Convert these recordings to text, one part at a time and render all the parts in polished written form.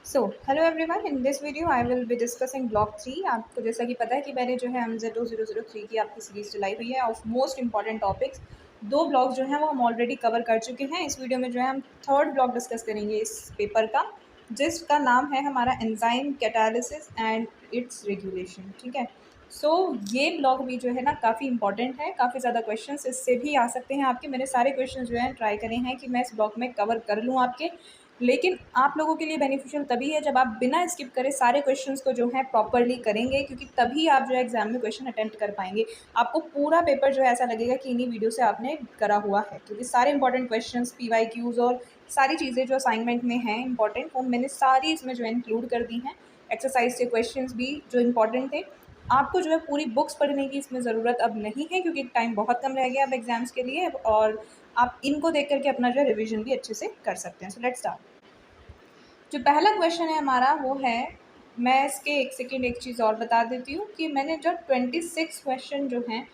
So hello everyone, in this video I will be discussing block 3। आपको जैसा कि पता है कि मैंने जो है MZ2003 की आपकी सीरीज चलाई हुई है ऑफ मोस्ट इंपॉर्टेंट टॉपिक्स। दो ब्लॉग जो हैं वो हम ऑलरेडी कवर कर चुके हैं। इस वीडियो में जो है हम थर्ड ब्लॉग डिस्कस करेंगे इस पेपर का, जिसका नाम है हमारा enzyme catalysis and it's regulation. ठीक है। सो ये ब्लॉग भी जो है ना काफ़ी इंपॉर्टेंट है, काफ़ी ज़्यादा क्वेश्चंस इससे भी आ सकते हैं आपके। मैंने सारे क्वेश्चन जो हैं ट्राई करे हैं कि मैं इस ब्लॉग में कवर कर लूँ आपके, लेकिन आप लोगों के लिए बेनिफिशियल तभी है जब आप बिना स्किप करे सारे क्वेश्चंस को जो है प्रॉपरली करेंगे, क्योंकि तभी आप जो है एग्जाम में क्वेश्चन अटेम्प्ट कर पाएंगे। आपको पूरा पेपर जो है ऐसा लगेगा कि इन्हीं वीडियो से आपने करा हुआ है, क्योंकि सारे इंपॉर्टेंट क्वेश्चंस, PYQs और सारी चीज़ें जो असाइनमेंट में हैं इंपॉर्टेंट, वो मैंने सारी इसमें जो है इंक्लूड कर दी हैं। एक्सरसाइज के क्वेश्चंस भी जो इंपॉर्टेंट थे। आपको जो है पूरी बुक्स पढ़ने की इसमें ज़रूरत अब नहीं है, क्योंकि टाइम बहुत कम रह गया अब एग्जाम्स के लिए, और आप इनको देख करके अपना जो है रिविजन भी अच्छे से कर सकते हैं। So let's start. जो पहला क्वेश्चन है हमारा वो है, मैं इसके एक सेकेंड एक चीज़ और बता देती हूँ कि मैंने जो 26 क्वेश्चन जो हैं,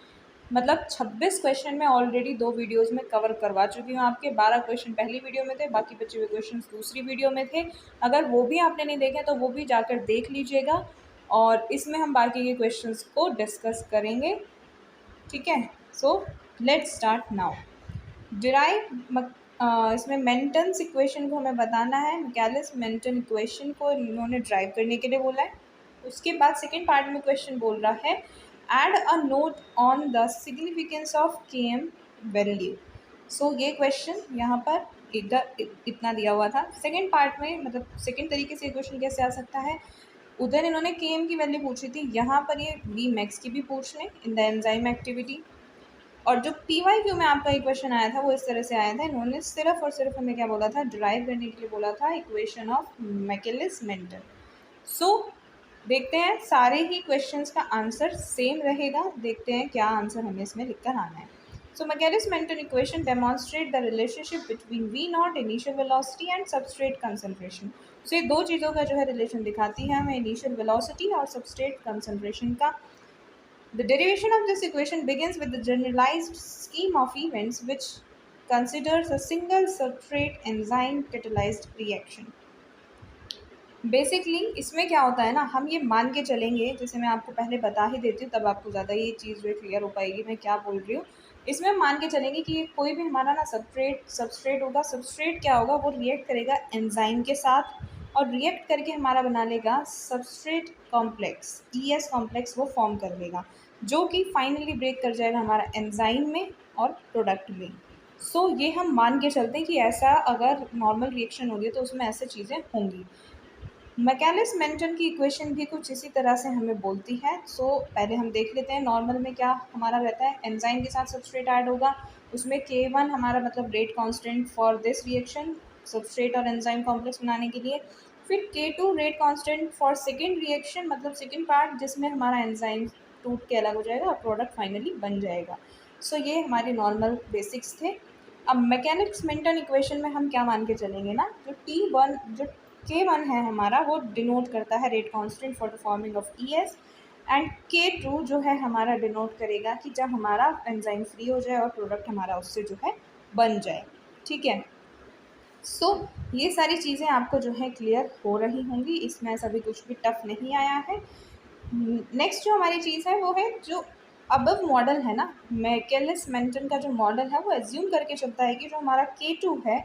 मतलब 26 क्वेश्चन मैं ऑलरेडी दो वीडियोस में कवर करवा चुकी हूँ आपके। 12 क्वेश्चन पहली वीडियो में थे, बाकी बचे हुए क्वेश्चन दूसरी वीडियो में थे। अगर वो भी आपने नहीं देखे तो वो भी जाकर देख लीजिएगा, और इसमें हम बाकी के क्वेश्चंस को डिस्कस करेंगे। ठीक है। So let's start now. Derive इसमें मेंटन्स इक्वेशन को हमें बताना है। मैकेलिस मेंटन इक्वेशन को इन्होंने ड्राइव करने के लिए बोला है। उसके बाद सेकेंड पार्ट में क्वेश्चन बोल रहा है, add a note on the significance of Km value. So ये क्वेश्चन यहाँ पर इतना दिया हुआ था। सेकेंड पार्ट में मतलब सेकेंड तरीके से क्वेश्चन कैसे आ सकता है, उधर इन्होंने Km की वैल्यू पूछी थी, यहाँ पर ये Vmax की भी पूछ लें इन द एंजाइम एक्टिविटी। और जो PYQ में आपका एक क्वेश्चन आया था वो इस तरह से आया था, इन्होंने सिर्फ और सिर्फ हमें क्या बोला था, ड्राइव करने के लिए बोला था इक्वेशन ऑफ मैकेलिस मेंटन। सो देखते हैं, सारे ही क्वेश्चंस का आंसर सेम रहेगा। देखते हैं क्या आंसर हमें इसमें लिखकर आना है। So Michaelis Menten equation demonstrate the relationship between V0 initial velocity and substrate concentration. So ये दो चीज़ों का जो है रिलेशन दिखाती है हमें, इनिशियल वेलोसिटी और सबस्ट्रेट कंसंट्रेशन का। The derivation of this equation begins with the generalized scheme of events which considers a single substrate enzyme catalyzed reaction. Basically इसमें क्या होता है ना, हम ये मान के चलेंगे, जैसे मैं आपको पहले बता ही देती हूँ तब आपको ज़्यादा ये चीज़ जो क्लियर हो पाएगी मैं क्या बोल रही हूँ। इसमें हम मान के चलेंगे कि कोई भी हमारा ना सबस्ट्रेट होगा। सबस्ट्रेट क्या होगा, वो रिएक्ट करेगा एंजाइम के साथ, और रिएक्ट करके हमारा बना लेगा सबस्ट्रेट कॉम्प्लेक्स, ES कॉम्प्लेक्स वो फॉर्म कर लेगा, जो कि फाइनली ब्रेक कर जाएगा हमारा एंजाइम में और प्रोडक्ट में। सो ये हम मान के चलते हैं कि ऐसा अगर नॉर्मल रिएक्शन होगी तो उसमें ऐसे चीज़ें होंगी। मैकेलिस मेंटन की इक्वेशन भी कुछ इसी तरह से हमें बोलती है। सो पहले हम देख लेते हैं नॉर्मल में क्या हमारा रहता है। एंजाइम के साथ सबस्ट्रेट ऐड होगा, उसमें K1 हमारा मतलब rate constant for this reaction, substrate और एंजाइम कॉम्प्लेक्स बनाने के लिए। फिर K2 rate constant for second reaction, मतलब सेकेंड पार्ट जिसमें हमारा एंजाइम टूट के अलग हो जाएगा और प्रोडक्ट फाइनली बन जाएगा। सो ये हमारे नॉर्मल बेसिक्स थे। अब मैकेनिक्स मेंटन इक्वेशन में हम क्या मान के चलेंगे ना, जो K1 है हमारा वो डिनोट करता है rate constant for the forming of ES, and K2 जो है हमारा डिनोट करेगा कि जब हमारा एंजाइम फ्री हो जाए और प्रोडक्ट हमारा उससे जो है बन जाए। ठीक है। सो ये सारी चीज़ें आपको जो है क्लियर हो रही होंगी, इसमें ऐसा भी कुछ भी टफ नहीं आया है। नेक्स्ट जो हमारी चीज़ है वो है जो अबव मॉडल है ना, मैकेलिस मेंटन का जो मॉडल है वो एज्यूम करके चलता है कि जो हमारा K2 है,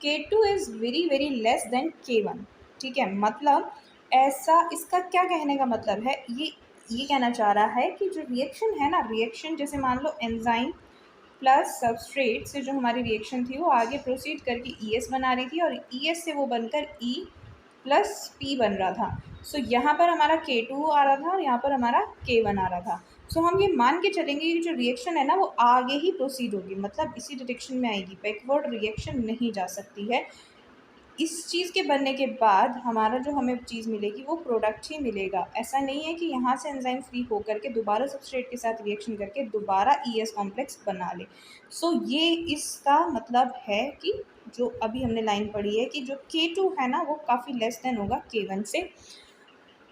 K2 is very very less than K1। ठीक है। मतलब ऐसा, इसका क्या कहने का मतलब है, ये कहना चाह रहा है कि जो रिएक्शन है ना, रिएक्शन जैसे मान लो एंजाइम प्लस सबस्ट्रेट से जो हमारी रिएक्शन थी वो आगे प्रोसीड करके ES बना रही थी, और ES से वो बनकर E प्लस P बन रहा था। सो यहाँ पर हमारा K2 आ रहा था और यहाँ पर हमारा K1 आ रहा था। सो हम ये मान के चलेंगे कि जो रिएक्शन है ना वो आगे ही प्रोसीड होगी, मतलब इसी डायरेक्शन में आएगी, बैकवर्ड रिएक्शन नहीं जा सकती है। इस चीज़ के बनने के बाद हमारा जो हमें चीज़ मिलेगी वो प्रोडक्ट ही मिलेगा। ऐसा नहीं है कि यहाँ से एंजाइम फ्री होकर के दोबारा सबस्ट्रेट के साथ रिएक्शन करके दोबारा ES कॉम्प्लेक्स बना ले। सो ये इसका मतलब है कि जो अभी हमने लाइन पढ़ी है कि जो K2 है ना वो काफ़ी लेस देन होगा K1 से।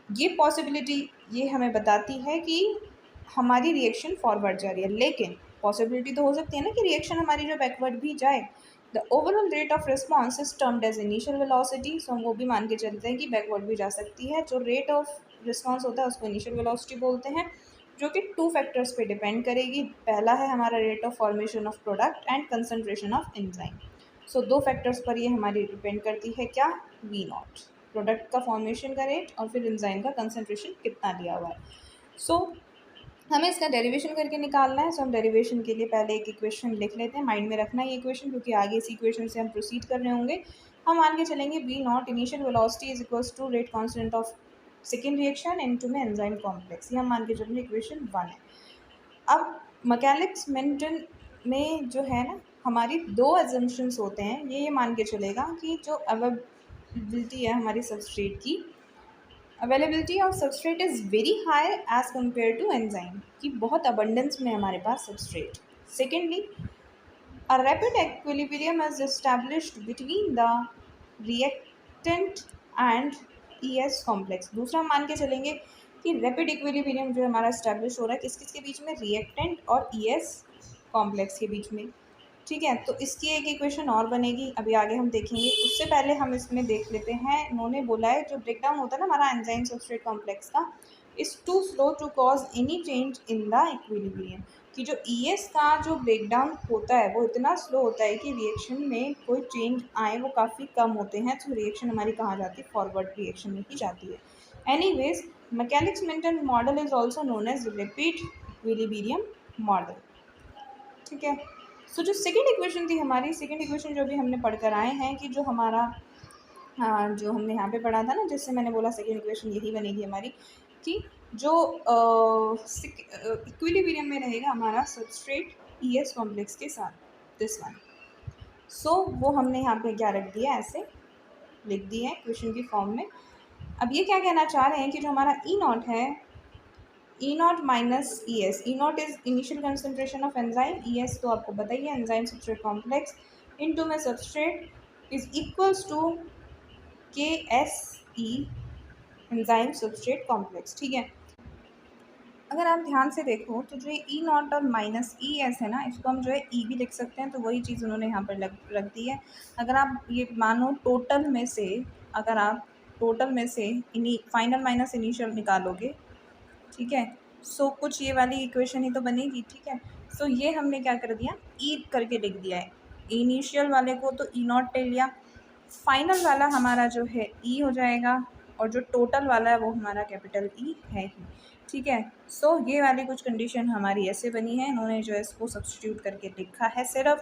ये पॉसिबिलिटी ये हमें बताती है कि हमारी रिएक्शन फॉरवर्ड जा रही है, लेकिन पॉसिबिलिटी तो हो सकती है ना कि रिएक्शन हमारी जो बैकवर्ड भी जाए। The overall rate of response is termed as initial velocity. So हम वो भी मान के चलते हैं कि बैकवर्ड भी जा सकती है। जो रेट ऑफ रिस्पॉन्स होता है उसको इनिशियल वेलोसिटी बोलते हैं, जो कि 2 फैक्टर्स पे डिपेंड करेगी। पहला है हमारा rate of formation of product and concentration of enzyme. So 2 factors पर ये हमारी डिपेंड करती है, क्या? वी नॉट, प्रोडक्ट का फॉर्मेशन का रेट और फिर एंजाइम का कंसंट्रेशन कितना दिया हुआ है। सो हमें इसका डेरिवेशन करके निकालना है। सो हम डेरिवेशन के लिए पहले एक इक्वेशन लिख लेते हैं, माइंड में रखना है ये इक्वेशन, क्योंकि आगे इस इक्वेशन से हम प्रोसीड कर रहे होंगे। हम मान के चलेंगे V naught initial velocity is equals to rate constant of second reaction into में एंजाइम कॉम्प्लेक्स। ये हम मान के चलेंगे इक्वेशन 1 है। अब मैकेनिक्स मेंटन में जो है ना, हमारी 2 एजम्पशंस होते हैं। ये मान के चलेगा कि जो अवेलेबिलिटी है हमारी सबस्ट्रेट की, availability of substrate is very high as compare to enzyme, कि बहुत अबंडेंस में हमारे पास substrate. Secondly, a rapid equilibrium is established between the reactant and ES complex. दूसरा मान के चलेंगे कि रैपिड इक्विलिब्रियम जो हमारा एस्टैब्लिश हो रहा है किस किस के बीच में, रिएक्टेंट और ES कॉम्प्लेक्स के बीच में। ठीक है, तो इसकी एक इक्वेशन और बनेगी, अभी आगे हम देखेंगे। उससे पहले हम इसमें देख लेते हैं, इन्होंने बोला है जो ब्रेकडाउन होता है ना हमारा एंजाइम सबस्ट्रेट कॉम्प्लेक्स का, is too slow to cause any change in the equilibrium, कि जो ES का जो ब्रेकडाउन होता है वो इतना स्लो होता है कि रिएक्शन में कोई चेंज आए वो काफ़ी कम होते हैं। तो रिएक्शन हमारी कहाँ जाती है, फॉरवर्ड रिएक्शन में ही जाती है। एनीवेज, मैकेनिक्स Menten model is also known as rapid equilibrium model. ठीक है, सो जो सेकेंड इक्वेशन थी हमारी, सेकेंड इक्वेशन जो भी हमने पढ़कर आए हैं कि जो हमारा जो हमने यहाँ पे पढ़ा था ना, जिससे मैंने बोला सेकेंड इक्वेशन यही बनेगी हमारी, कि जो इक्विलिब्रियम में रहेगा हमारा सबस्ट्रेट ES कॉम्प्लेक्स के साथ, दिस वन। सो वो हमने यहाँ पे क्या रख दिया, ऐसे लिख दिया है इक्वेशन की फॉर्म में। अब ये क्या कहना चाह रहे हैं कि जो हमारा E नॉट है, E naught minus ES, E naught is initial concentration of enzyme, ES तो आपको पता ही है एंजाइम सबस्ट्रेट कॉम्प्लेक्स, इनटू में substrate is equals to KSE enzyme substrate complex. ठीक है, अगर आप ध्यान से देखो तो जो ये E नॉट और माइनस ES है ना, इसको हम जो है E भी लिख सकते हैं, तो वही चीज़ उन्होंने यहाँ पर रख दी है। अगर आप ये मानो टोटल में से, अगर आप टोटल में से फाइनल माइनस इनिशियल निकालोगे, ठीक है, सो कुछ ये वाली इक्वेशन ही तो बनेगी। ठीक है, सो ये हमने क्या कर दिया, E करके लिख दिया है। इनिशियल वाले को तो E नॉट ले लिया, फाइनल वाला हमारा जो है E हो जाएगा, और जो टोटल वाला है वो हमारा कैपिटल E है ही। ठीक है, सो ये वाली कुछ कंडीशन हमारी ऐसे बनी है, इन्होंने जो है इसको सब्स्टिट्यूट करके लिखा है सिर्फ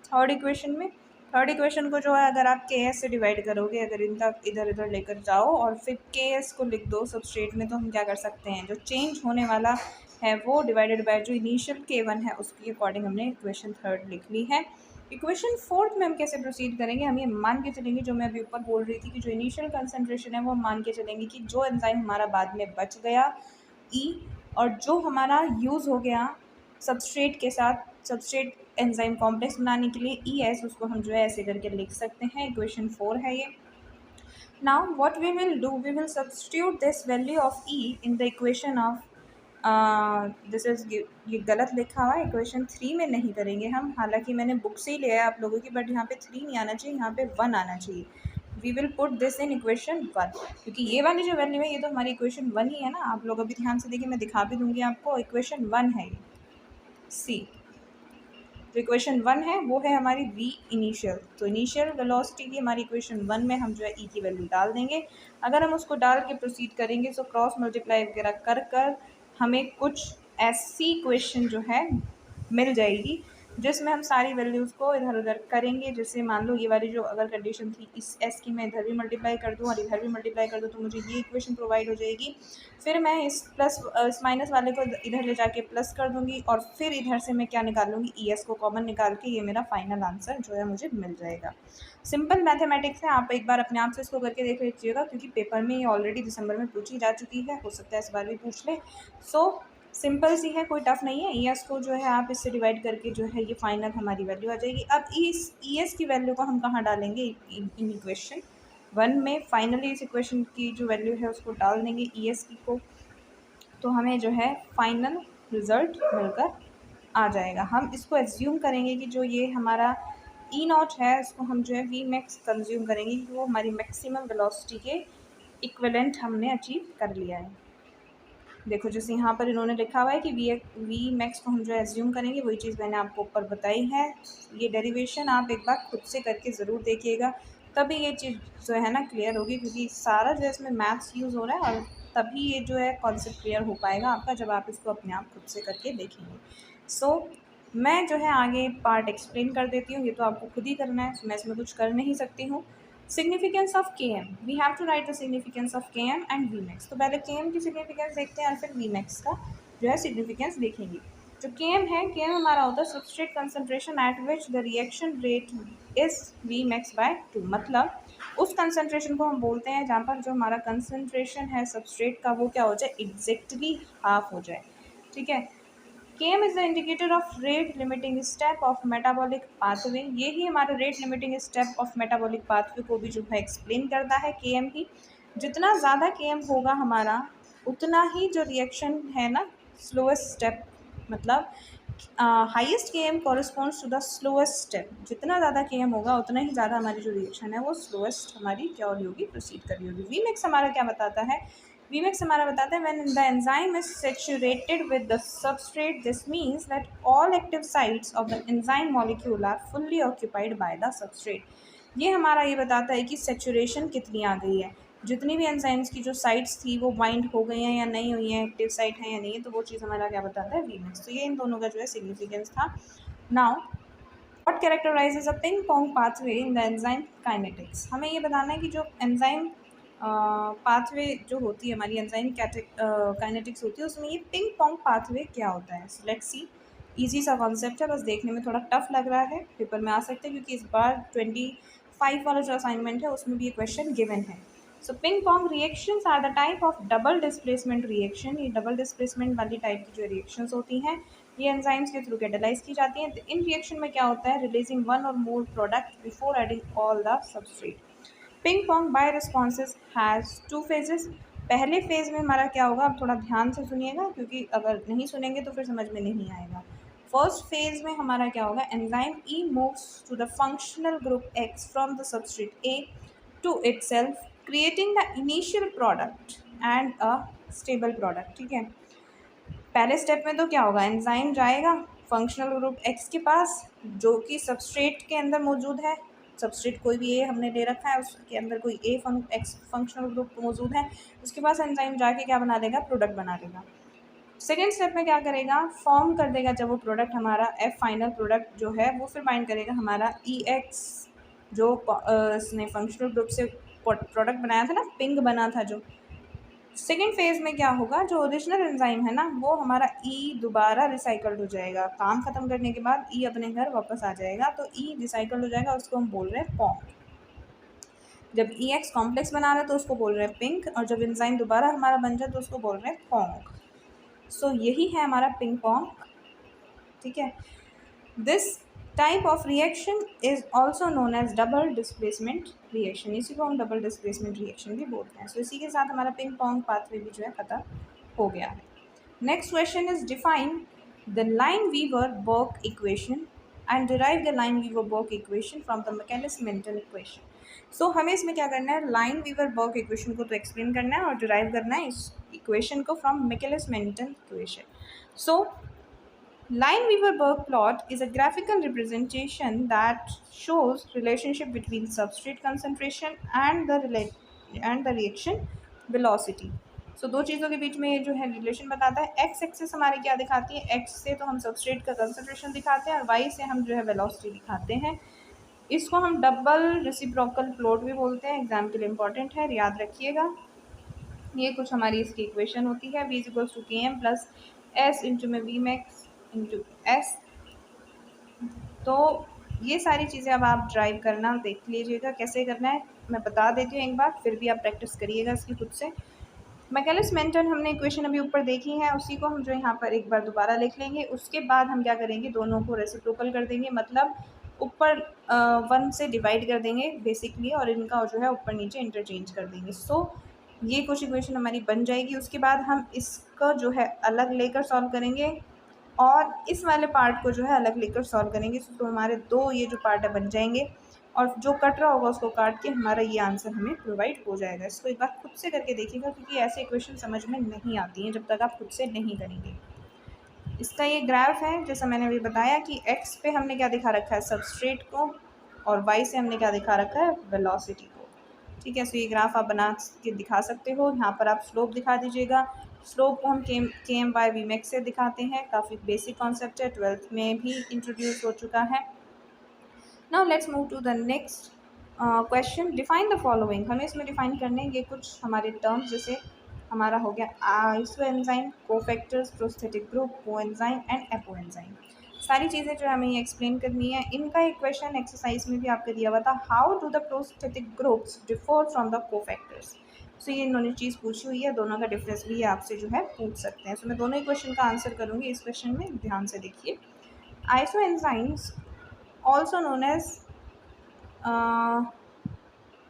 थर्ड इक्वेशन में। थर्ड इक्वेशन को जो है अगर आप KS से डिवाइड करोगे, अगर इनका इधर इधर लेकर जाओ और फिर KS को लिख दो सबस्ट्रेट में, तो हम क्या कर सकते हैं, जो चेंज होने वाला है वो डिवाइडेड बाय जो इनिशियल K1 है उसके अकॉर्डिंग हमने इक्वेशन थर्ड लिख ली है। इक्वेशन फोर्थ में हम कैसे प्रोसीड करेंगे, हम ये मान के चलेंगे, जो मैं अभी ऊपर बोल रही थी कि जो इनिशियल कंसंट्रेशन है वो हम मान के चलेंगे कि जो एंजाइम हमारा बाद में बच गया E, और जो हमारा यूज़ हो गया सबस्ट्रेट के साथ, सबस्ट्रेट एंजाइम कॉम्प्लेक्स बनाने के लिए ES, उसको हम जो है ऐसे करके लिख सकते हैं। इक्वेशन 4 है ये। Now what we will do, we will substitute this value of E in the equation of this is, ये गलत लिखा हुआ है, इक्वेशन 3 में नहीं करेंगे हम, हालांकि मैंने बुक से ही लिया है आप लोगों की, बट यहाँ पे 3 नहीं आना चाहिए, यहाँ पे 1 आना चाहिए। We will put this in equation 1, क्योंकि ये वाली जो वैल्यू है ये तो हमारी इक्वेशन 1 ही है ना। आप लोग अभी ध्यान से देखिए, मैं दिखा भी दूंगी आपको, इक्वेशन 1 है ये सी। जो इक्वेशन 1 है वो है हमारी V इनिशियल, तो इनिशियल वेलोसिटी की हमारी इक्वेशन 1 में हम जो है E की वैल्यू डाल देंगे। अगर हम उसको डाल के प्रोसीड करेंगे तो क्रॉस मल्टीप्लाई वगैरह कर कर हमें कुछ ऐसी इक्वेशन जो है मिल जाएगी, जिसमें हम सारी वैल्यूज़ को इधर उधर करेंगे। जैसे मान लो ये वाली जो अगर कंडीशन थी, इस S की मैं इधर भी मल्टीप्लाई कर दूँ और इधर भी मल्टीप्लाई कर दूँ, तो मुझे ये इक्वेशन प्रोवाइड हो जाएगी। फिर मैं इस माइनस वाले को इधर ले जाके प्लस कर दूँगी, और फिर इधर से मैं क्या निकाल लूँगी, ES को कॉमन निकाल के ये मेरा फाइनल आंसर जो है मुझे मिल जाएगा। सिंपल मैथमेटिक्स है, आप एक बार अपने आप से इसको करके देख लीजिएगा, क्योंकि पेपर में ये ऑलरेडी दिसंबर में पूछी जा चुकी है, हो सकता है इस बार भी पूछ ले। सो सिंपल सी है, कोई टफ नहीं है। ES को जो है आप इससे डिवाइड करके जो है ये फाइनल हमारी वैल्यू आ जाएगी। अब इस ES की वैल्यू को हम कहाँ डालेंगे, इन इक्वेशन 1 में। फाइनली इस इक्वेशन की जो वैल्यू है उसको डाल देंगे ES की को, तो हमें जो है फाइनल रिज़ल्ट मिलकर आ जाएगा। हम इसको एज्यूम करेंगे कि जो ये हमारा ई नॉट है उसको हम जो है वी मैक्स कंज्यूम करेंगे क्योंकि वो हमारी मैक्सिमम वेलोसिटी के इक्विवेलेंट हमने अचीव कर लिया है। देखो जैसे यहाँ पर इन्होंने लिखा हुआ है कि वी मैक्स को हम जो एज्यूम करेंगे, वही चीज़ मैंने आपको ऊपर बताई है। ये डेरिवेशन आप एक बार खुद से करके ज़रूर देखिएगा, तभी ये चीज़ जो है ना क्लियर होगी, क्योंकि सारा जो है इसमें मैथ्स यूज़ हो रहा है और तभी ये जो है कॉन्सेप्ट क्लियर हो पाएगा आपका, जब आप इसको अपने आप खुद से करके देखेंगे। मैं जो है आगे पार्ट एक्सप्लेन कर देती हूँ, ये तो आपको खुद ही करना है, मैं इसमें कुछ कर नहीं सकती हूँ। Significance of K M, we have to write the significance of K M and V max. तो पहले के एम की सिग्निफिकेंस देखते हैं और फिर वी मैक्स का जो है सिग्निफिकेंस देखेंगे। जो के एम है, के एम हमारा होता है substrate concentration at which the reaction rate is V max by 2। मतलब उस कंसनट्रेशन को हम बोलते हैं जहाँ पर जो हमारा कंसनट्रेशन है सबस्ट्रेट का वो क्या हो जाए, एग्जैक्टली हाफ हो जाए। ठीक है। Km is the indicator of rate limiting step of metabolic pathway। ये ही हमारा rate limiting step of metabolic pathway को भी जो है एक्सप्लेन करता है। Km ही जितना ज़्यादा Km होगा हमारा, उतना ही जो रिएक्शन है ना स्लोएस्ट स्टेप, मतलब highest Km corresponds to the slowest step. जितना ज़्यादा Km होगा उतना ही ज़्यादा हमारी जो रिएक्शन है वो स्लोएस्ट हमारी क्या होगी, प्रोसीड कर रही होगी। वी मैक्स हमारा क्या बताता है, Vmax हमारा बताता है when the enzyme is saturated with the substrate, this means that all active sites of the enzyme molecule are fully occupied by the substrate। ये हमारा ये बताता है कि सेचुरेशन कितनी आ गई है, जितनी भी एंजाइम्स की जो साइट्स थी वो बाइंड हो गई हैं या नहीं हुई हैं, एक्टिव साइट है या नहीं है, तो वो चीज़ हमारा क्या बताता है, Vmax। तो ये इन दोनों का जो है सिग्निफिकेंस था। Now what कैरेक्टराइजेज a ping pong pathway in the enzyme kinetics. हमें ये बताना है कि जो एंजाइम पाथवे जो होती है हमारी एंजाइम काइनेटिक्स होती है, उसमें ये पिंग पोंग पाथवे क्या होता है। सो लेट्स सी, ईजी सा कॉन्सेप्ट है, बस देखने में थोड़ा टफ लग रहा है, पेपर में आ सकते हैं क्योंकि इस बार 25 वाला जो असाइनमेंट है उसमें भी ये क्वेश्चन गिवन है। So ping pong reactions are the type of double displacement reaction. ये डबल डिस्प्लेसमेंट वाली टाइप की जो रिएक्शंस होती हैं ये एंजाइम्स के थ्रू कैटेलाइज की जाती हैं। इन रिएक्शन में क्या होता है, रिलीजिंग वन और more product before adding all the substrate. Ping pong bi responses has 2 phases. पहले फेज में हमारा क्या होगा, अब थोड़ा ध्यान से सुनिएगा क्योंकि अगर नहीं सुनेंगे तो फिर समझ में नहीं आएगा। फर्स्ट फेज में हमारा क्या होगा, enzyme E moves to the functional group X from the substrate A to itself creating the initial product and a stable product. ठीक है। पहले स्टेप में तो क्या होगा, एंजाइम जाएगा फंक्शनल ग्रुप एक्स के पास जो कि सबस्ट्रेट के अंदर मौजूद है। सबस्ट्रेट कोई भी ए हमने ले रखा है, उसके अंदर कोई एक्स फंक्शनल ग्रुप मौजूद है, उसके पास एंजाइम जाके क्या बना देगा, प्रोडक्ट बना देगा। सेकेंड स्टेप में क्या करेगा, फॉर्म कर देगा जब वो प्रोडक्ट हमारा एफ फाइनल प्रोडक्ट जो है वो फिर बाइंड करेगा हमारा ई एक्स जो इसने फंक्शनल ग्रुप से प्रोडक्ट बनाया था ना, पिंग बना था जो। सेकेंड फेज में क्या होगा, जो ओरिजिनल एंजाइम है ना वो हमारा ई दोबारा रिसाइकल्ड हो जाएगा, काम खत्म करने के बाद ई अपने घर वापस आ जाएगा, तो ई रिसाइकल्ड हो जाएगा, उसको हम बोल रहे हैं पोंग। जब ई एक्स कॉम्प्लेक्स बना रहे हैं तो उसको बोल रहे हैं पिंक, और जब एंजाइम दोबारा हमारा बन जाए तो उसको बोल रहे हैं पोंग। सो यही है हमारा पिंग पोंग। ठीक है। This type of reaction is also known as double displacement reaction. इसी को हम डबल डिस्प्लेसमेंट रिएक्शन भी बोलते हैं। सो इसी के साथ हमारा पिंग पोंग पाथवे भी जो है खत्म हो गया है। Next question is define the Lineweaver Burk equation and derive the Lineweaver Burk equation from the मैकेनिस्ट मेंटन इक्वेशन। सो हमें इसमें क्या करना है, लाइन वीवर बर्क इक्वेशन को तो एक्सप्लेन करना है और डिराइव करना है इस इक्वेशन को फ्रॉम मैकेनिस्ट Menten equation. So Lineweaver-Burke plot is a graphical representation that shows relationship between substrate concentration and the reaction velocity. So दो चीज़ों के बीच में ये जो है रिलेशन बताता है। एक्स एक्सिस हमारे क्या दिखाती है, एक्स से तो हम सबस्ट्रेट का कंसनट्रेशन दिखाते हैं और वाई से हम जो है वेलोसिटी दिखाते हैं। इसको हम डबल रेसिप्रोकल प्लॉट भी बोलते हैं, एग्जाम के लिए इंपॉर्टेंट है, याद रखिएगा। ये कुछ हमारी इसकी इक्वेशन होती है, v इक्वल्स टू के एम प्लस एस इंटू में वी मैक्स इंटू एस। तो ये सारी चीज़ें अब आप ड्राइव करना देख लीजिएगा कैसे करना है, मैं बता देती हूँ एक बार, फिर भी आप प्रैक्टिस करिएगा इसकी खुद से। मैकेनिस्ट मेंटन हमने इक्वेशन अभी ऊपर देखी है, उसी को हम जो यहाँ पर एक बार दोबारा लिख लेंगे। उसके बाद हम क्या करेंगे, दोनों को रेसिप्रोकल कर देंगे, मतलब ऊपर 1 से डिवाइड कर देंगे बेसिकली, और इनका जो है ऊपर नीचे इंटरचेंज कर देंगे। सो ये कुछ इक्वेशन हमारी बन जाएगी। उसके बाद हम इसको जो है अलग लेकर सॉल्व करेंगे, और इस वाले पार्ट को जो है अलग लेकर सॉल्व करेंगे। तो हमारे दो ये जो पार्ट है बन जाएंगे और जो कट रहा होगा उसको काट के हमारा ये आंसर हमें प्रोवाइड हो जाएगा। इसको एक बार खुद से करके देखिएगा, क्योंकि ऐसे इक्वेशन समझ में नहीं आती हैं जब तक आप खुद से नहीं करेंगे। इसका ये ग्राफ है, जैसा मैंने अभी बताया कि एक्स पे हमने क्या दिखा रखा है, सबस्ट्रेट को, और वाई से हमने क्या दिखा रखा है, वेलोसिटी को। ठीक है, सो ये ग्राफ आप बना के दिखा सकते हो। यहाँ पर आप स्लोप दिखा दीजिएगा। स्लोप को हम के एम बाय वी मैक्स से दिखाते हैं। काफ़ी बेसिक कॉन्सेप्ट है, 12th में भी इंट्रोड्यूस हो चुका है। Now let's move to the next question. Define the following. हमें इसमें डिफाइन करने ये कुछ हमारे टर्म्स, जैसे हमारा हो गया isoenzyme, cofactors, prosthetic group, coenzyme and apoenzyme. सारी चीज़ें जो हमें ये एक्सप्लेन करनी है। इनका एक क्वेश्चन एक्सरसाइज में भी आपको दिया हुआ था, how do the prosthetic groups differ from the cofactors. So ये इन्होंने चीज़ पूछी हुई है, दोनों का डिफरेंस भी आपसे जो है पूछ सकते हैं। सो मैं दोनों ही क्वेश्चन का आंसर करूँगी इस क्वेश्चन में, ध्यान से देखिए। आइसोएंजाइम्स also known as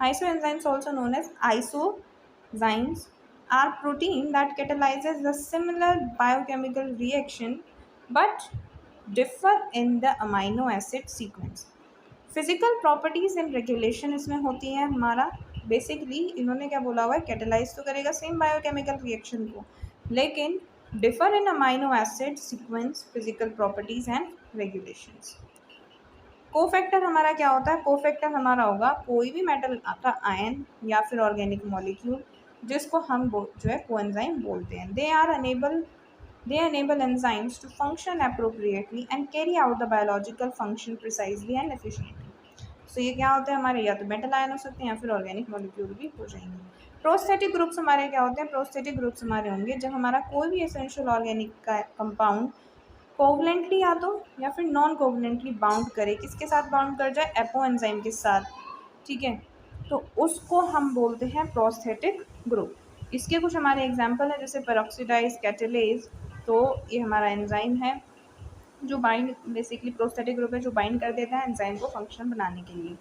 isoenzymes also known as isozymes are protein that catalyzes the similar biochemical reaction but differ in the amino acid sequence. Physical properties and regulation इसमें होती है हमारा। बेसिकली इन्होंने क्या बोला हुआ है, कैटेलाइज तो करेगा सेम बायोकेमिकल रिएक्शन को, लेकिन differ in amino acid sequence, physical properties and regulations. Cofactor हमारा क्या होता है, कोफैक्टर हमारा होगा कोई भी मेटल का आयन या फिर ऑर्गेनिक मॉलिक्यूल जिसको हम जो है कोएंजाइम बोलते हैं। They enable enzymes to function appropriately and carry out the biological function precisely and efficiently. So ये क्या होता है हमारे, या तो मेटल आयन हो सकते हैं या फिर ऑर्गेनिक मॉलिक्यूल भी हो जाएंगे। प्रोस्थेटिक ग्रुप्स हमारे क्या होते हैं, प्रोस्थेटिक ग्रुप्स हमारे होंगे जब हमारा कोई भी एसेंशियल ऑर्गेनिक का कंपाउंड कोवलेंटली या फिर नॉन कोवलेंटली बाउंड करे। किसके साथ बाउंड कर जाए, एपो एंजाइम के साथ। ठीक है, तो उसको हम बोलते हैं प्रोस्थेटिक ग्रुप। इसके कुछ हमारे एग्जांपल है, जैसे पेरोक्सिडाइज कैटेलेज, तो ये हमारा एंजाइम है जो बाइंड, बेसिकली प्रोस्थेटिक ग्रुप है जो बाइंड कर देता है एंजाइम को फंक्शन बनाने के लिए।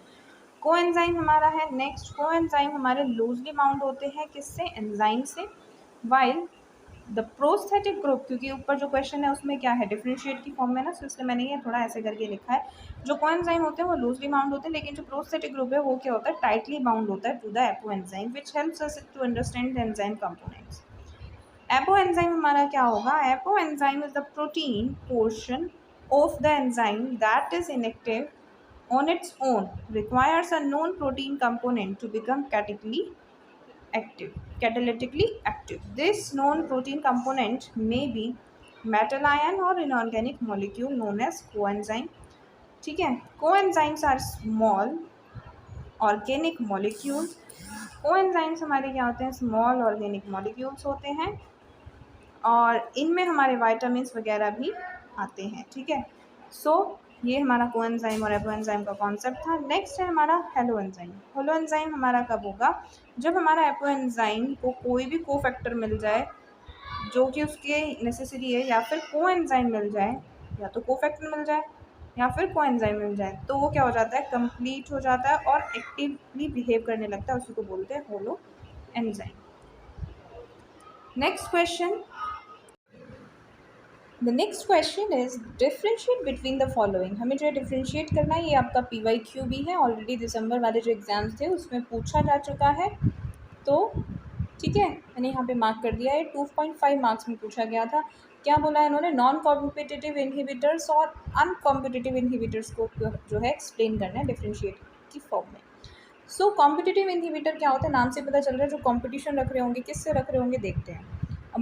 कोएंजाइम हमारा है नेक्स्ट। कोएंजाइम हमारे लूजली बाउंड होते हैं किससे, एंजाइम से। वाइल द प्रोस्थेटिक ग्रुप, क्योंकि ऊपर जो क्वेश्चन है उसमें क्या है, डिफरेंशिएट की फॉर्म में ना, तो इसलिए मैंने ये थोड़ा ऐसे करके लिखा है। जो कोएंजाइम होते हैं वो लूजली बाउंड होते हैं, लेकिन जो प्रोस्थेटिक ग्रुप है वो क्या होता है, टाइटली बाउंड होता है to the apo enzyme, which helps us to understand the enzyme components. Apo enzyme हमारा क्या होगा, apo enzyme is the protein portion of the enzyme that is inactive on its own, requires a known protein component to become catalytically active. This known protein component may be metal ion or inorganic molecule known as coenzyme. ठीक है, coenzymes are small organic molecules. coenzymes हमारे क्या होते हैं, small organic molecules होते हैं और इनमें हमारे विटामिन्स वगैरह भी आते हैं। ठीक है, सो ये हमारा कोएंजाइम और एपोएंजाइम का कॉन्सेप्ट था। नेक्स्ट है हमारा हेलोएंजाइम। हेलोएंजाइम हमारा कब होगा, जब हमारा एपोएंजाइम को कोई भी कोफैक्टर मिल जाए जो कि उसके नेसेसरी है, या फिर कोएंजाइम मिल जाए, या तो कोफैक्टर मिल जाए या फिर कोएंजाइम मिल जाए, तो वो क्या हो जाता है, कंप्लीट हो जाता है और एक्टिवली बिहेव करने लगता है, उसी को बोलते हैं holo enzyme. Next question, the next question is differentiate between the following. हमें जो है डिफ्रेंशिएट करना है, ये आपका PYQ भी है, ऑलरेडी दिसंबर वाले जो एग्ज़ाम्स थे उसमें पूछा जा चुका है। तो ठीक है, मैंने यहाँ पे मार्क कर दिया है, 2.5 मार्क्स में पूछा गया था। क्या बोला है इन्होंने, नॉन कॉम्पिटिटिव इनहिबिटर्स और अनकॉम्पिटिटिव इनहिबिटर्स को जो है एक्सप्लेन करना है डिफ्रेंशिएट की फॉर्म में। सो कॉम्पिटिटिव इनहिबिटर क्या होता है, नाम से पता चल रहा है जो कॉम्पिटिशन रख रहे होंगे, किससे रख रहे होंगे, देखते हैं। A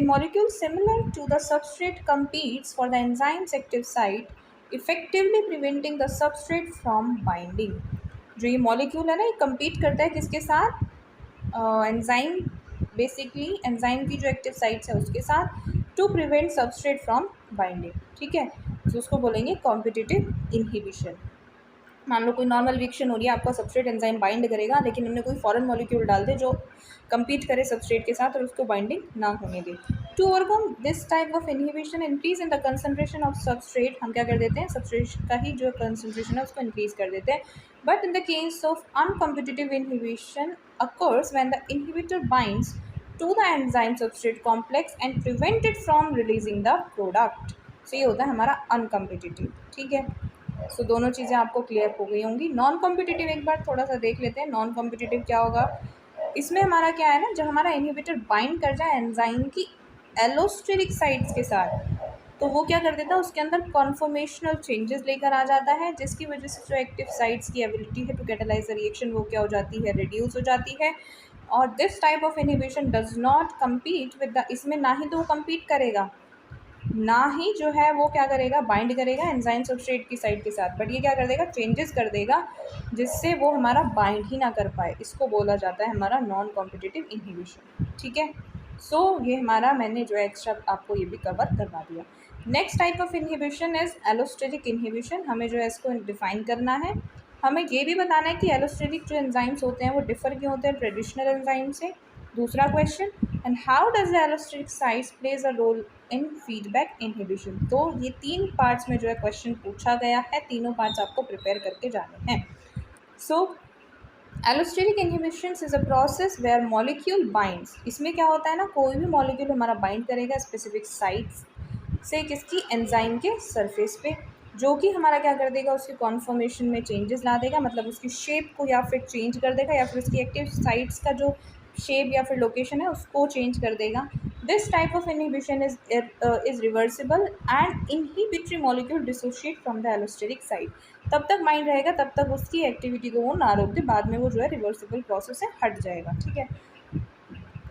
molecule similar to the substrate competes for the enzyme's active site, effectively preventing the substrate from binding. जो ये मॉलिक्यूल है ना, ये compete करता है किसके साथ, एंजाइम, बेसिकली एंजाइम की जो एक्टिव साइट्स है उसके साथ, to prevent substrate from binding. ठीक है, तो उसको बोलेंगे कॉम्पिटिटिव इनहिबिशन। मान लो कोई नॉर्मल रिएक्शन हो रही है, आपका सबस्ट्रेट एंजाइम बाइंड करेगा, लेकिन हमने कोई फॉरेन मॉलिक्यूल डाल दे जो compete करे सबस्ट्रेट के साथ और उसको बाइंडिंग ना होने दे। To overcome this type of inhibition, increase in the concentration of substrate, हम क्या कर देते हैं, सबस्ट्रेट का ही जो कंसंट्रेशन है उसको इंक्रीज कर देते हैं। But in the case of uncompetitive inhibition occurs when the inhibitor binds to the enzyme substrate complex and prevent it from releasing the product. So ये होता है हमारा अनकम्पिटिटिव, ठीक है। सो दोनों चीज़ें आपको क्लियर हो गई होंगी। नॉन कॉम्पिटिटिव एक बार थोड़ा सा देख लेते हैं। नॉन कॉम्पिटिटिव क्या होगा, इसमें हमारा क्या है ना, जब हमारा इनहिबिटर बाइंड कर जाए एंजाइम की एलोस्टेरिक साइट्स के साथ, तो वो क्या कर देता है, उसके अंदर कॉन्फॉर्मेशनल चेंजेस लेकर आ जाता है, जिसकी वजह से जो एक्टिव साइट्स की एबिलिटी है टू कैटालाइज द रिएक्शन वो क्या हो जाती है, रिड्यूस हो जाती है। और this type of inhibition does not compete with the, इसमें ना ही तो वो कम्पीट करेगा, ना ही जो है वो क्या करेगा, बाइंड करेगा एंजाइम सबस्ट्रेट की साइड के साथ, बट ये क्या कर देगा, चेंजेस कर देगा जिससे वो हमारा बाइंड ही ना कर पाए। इसको बोला जाता है हमारा नॉन कॉम्पिटिटिव इनहिबिशन, ठीक है। सो ये हमारा, मैंने जो है एक्स्ट्रा आपको ये भी कवर करवा दिया। Next type of inhibition is allosteric inhibition. हमें जो है इसको डिफाइन करना है। हमें ये भी बताना है कि एलोस्टेरिक जो एंजाइम्स होते हैं वो डिफर क्यों होते हैं ट्रेडिशनल एंजाइम से। दूसरा question, and how does the allosteric sites plays a role in feedback inhibition. तो ये 3 पार्ट्स में जो है क्वेश्चन पूछा गया है, तीनों पार्ट्स आपको प्रिपेयर करके जाने हैं। So allosteric inhibition is a process where molecule binds. इसमें क्या होता है ना, कोई भी मॉलिक्यूल हमारा बाइंड करेगा स्पेसिफिक साइट्स से किसकी, एंजाइम के सरफेस पे, जो कि हमारा क्या कर देगा, उसकी कॉन्फॉर्मेशन में चेंजेस ला देगा, मतलब उसकी शेप को या फिर चेंज कर देगा, या फिर उसकी एक्टिव साइट्स का जो शेप या फिर लोकेशन है उसको चेंज कर देगा। This type of inhibition is reversible and inhibitory molecule dissociate from the allosteric site. तब तक माइंड रहेगा, तब तक उसकी एक्टिविटी को वो ना रोक दे, बाद में वो जो है रिवर्सिबल प्रोसेस से हट जाएगा, ठीक है।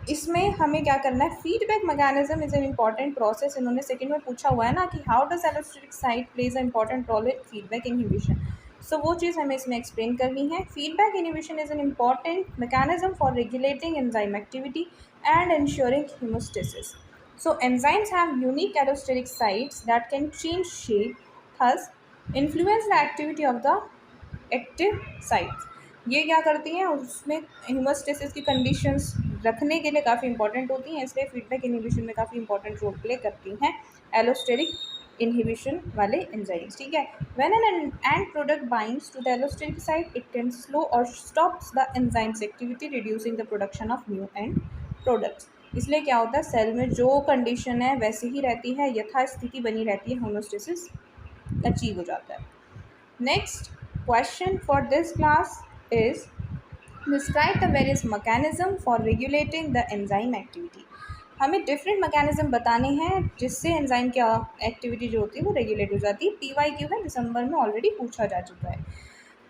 इसमें हमें क्या करना है, feedback mechanism is an important process. इन्होंने सेकंड में पूछा हुआ है ना कि how does allosteric site plays a important role in feedback inhibition. So वो चीज़ हमें इसमें एक्सप्लेन करनी है। Feedback inhibition is an important mechanism for regulating enzyme activity and ensuring hemostasis. So enzymes have unique allosteric sites that can change shape, thus influence the activity of the active sites. ये क्या करती हैं, उसमें haemostasis की conditions रखने के लिए काफ़ी इंपॉर्टेंट होती हैं, इसलिए फीडबैक इनहिबिशन में काफ़ी इंपॉर्टेंट रोल प्ले करती हैं एलोस्टेरिक इनहिबिशन वाले एंजाइम्स, ठीक है। When an end product binds to the allosteric site it can slow or stops the enzymes activity reducing the production of new end products. इसलिए क्या होता है, सेल में जो कंडीशन है वैसे ही रहती है, यथास्थिति बनी रहती है, होमोस्टेसिस अचीव हो जाता है। Next question for this class is describe the various mechanism for regulating the enzyme activity. हमें डिफरेंट मैकेनिज्म बताने हैं जिससे एंजाइम की एक्टिविटी जो होती है वो रेगुलेट हो जाती है। PYQ है, दिसंबर में ऑलरेडी पूछा जा चुका है।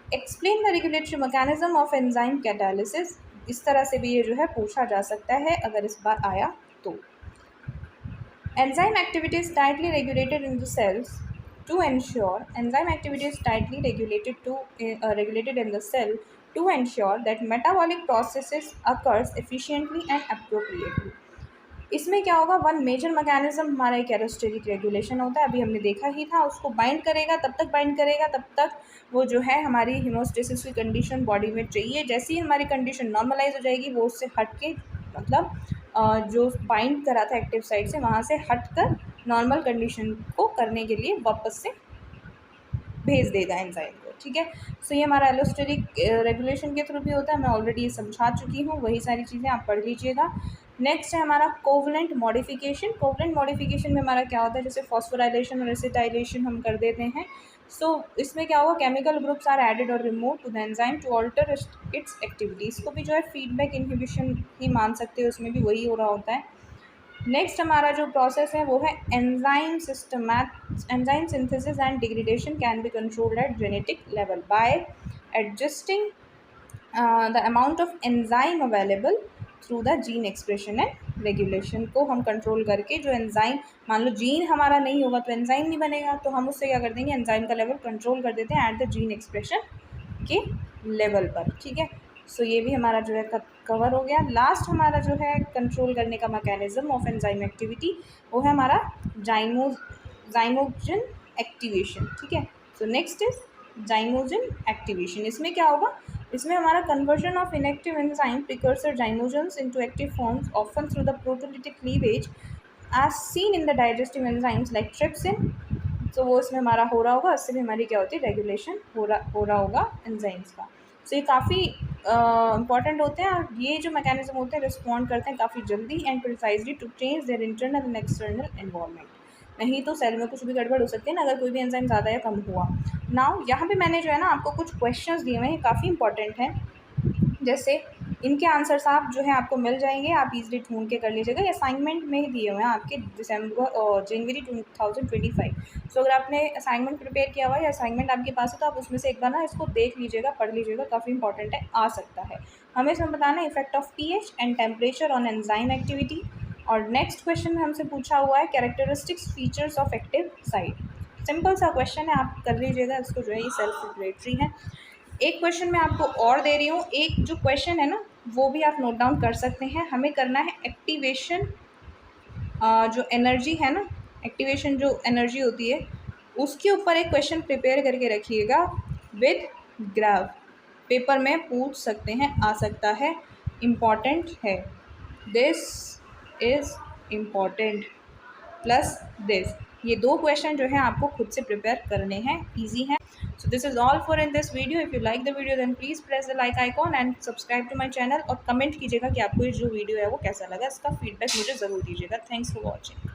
Explain the regulatory mechanism of enzyme catalysis. इस तरह से भी ये जो है पूछा जा सकता है अगर इस बार आया तो। Enzyme activity is tightly regulated in the cells to ensure enzyme activity is tightly regulated in the cell to ensure that metabolic processes occurs efficiently and appropriately. इसमें क्या होगा, वन मेजर मैकेनिज्म हमारा एक एलोस्टेरिक रेगुलेशन होता है, अभी हमने देखा ही था। उसको बाइंड करेगा, तब तक बाइंड करेगा तब तक वो जो है हमारी हीमोस्टेसिस की कंडीशन बॉडी में चाहिए। जैसे ही हमारी कंडीशन नॉर्मलाइज हो जाएगी, वो उससे हट के, मतलब जो बाइंड करा था एक्टिव साइट से, वहाँ से हट कर नॉर्मल कंडीशन को करने के लिए वापस से भेज देगा एंजाइम को, ठीक है। सो ये हमारा एलोस्टेरिक रेगुलेशन के थ्रू भी होता है, मैं ऑलरेडी ये समझा चुकी हूँ, वही सारी चीज़ें आप पढ़ लीजिएगा। नेक्स्ट है हमारा कोवलेंट मॉडिफिकेशन। कोवलेंट मॉडिफिकेशन में हमारा क्या होता है, जैसे फॉस्फोराइलेशन और एसिटाइलेशन हम कर देते हैं। सो इसमें क्या होगा, केमिकल ग्रुप्स आर एडेड और remove to the enzyme to alter its activity. इसको भी जो है फीडबैक इनहिबिशन ही मान सकते हो, उसमें भी वही हो रहा होता है। नेक्स्ट हमारा जो प्रोसेस है वो है enzyme synthesis and degradation can be controlled at genetic level by adjusting the amount of enzyme available through the gene expression and regulation. को हम कंट्रोल करके, जो एंजाइम, मान लो जीन हमारा नहीं होगा तो एंजाइम नहीं बनेगा, तो हम उससे क्या कर देंगे, एंजाइम का लेवल कंट्रोल कर देते हैं एट द जीन एक्सप्रेशन के लेवल पर, ठीक है। सो ये भी हमारा जो है कवर हो गया। लास्ट हमारा जो है कंट्रोल करने का मैकेनिज्म ऑफ एंजाइम एक्टिविटी वो है हमारा जाइमोजन एक्टिवेशन, ठीक है। So next is zymogen activation. इसमें क्या होगा, इसमें हमारा conversion of inactive enzyme precursor zymogens into active forms often through the proteolytic cleavage as seen in the digestive enzymes like trypsin. तो वो इसमें हमारा हो रहा होगा, इससे भी हमारी क्या होती है, रेगुलेशन हो रहा होगा एंजाइम्स का। सो ये काफ़ी इंपॉर्टेंट होते हैं और ये जो मैकेनिज्म होते हैं रिस्पॉन्ड करते हैं काफ़ी जल्दी and precisely to change their internal and external environment. नहीं तो सेल में कुछ भी गड़बड़ हो सकती है ना अगर कोई भी एंजाइम ज़्यादा या कम हुआ। नाउ यहाँ पे मैंने जो है ना आपको कुछ क्वेश्चंस दिए हुए हैं, काफ़ी इंपॉर्टेंट हैं। जैसे इनके आंसर्स आप जो है आपको मिल जाएंगे, आप इजीली ढूंढ के कर लीजिएगा। ये असाइनमेंट में ही दिए हुए हैं आपके दिसंबर और जनवरी 2025। सो अगर आपने असाइनमेंट प्रिपेयर किया हुआ है या असाइनमेंट आपके पास है तो आप उसमें से एक बार ना इसको देख लीजिएगा, पढ़ लीजिएगा, काफ़ी इंपॉर्टेंट है, आ सकता है। हमें इसमें बताना है effect of pH and temperature on enzyme activity. और नेक्स्ट क्वेश्चन में हमसे पूछा हुआ है characteristics features of active site. Simple सा क्वेश्चन है, आप कर लीजिएगा इसको, जो है ये सेल्फ रिलेटरी है। एक क्वेश्चन मैं आपको और दे रही हूँ, एक जो क्वेश्चन है ना वो भी आप नोट डाउन कर सकते हैं। हमें करना है एक्टिवेशन, जो एनर्जी है ना, एक्टिवेशन जो एनर्जी होती है उसके ऊपर एक क्वेश्चन प्रिपेयर करके रखिएगा विद ग्राफ। पेपर में पूछ सकते हैं, आ सकता है, इम्पॉर्टेंट है। This is important plus this, ये दो क्वेश्चन जो है आपको खुद से प्रिपेयर करने हैं, इजी हैं। So this is all for in this video. If you like the video then please press the like icon and subscribe to my channel और कमेंट कीजिएगा कि आपको ये जो वीडियो है वो कैसा लगा। इसका फीडबैक मुझे ज़रूर दीजिएगा। Thanks for watching.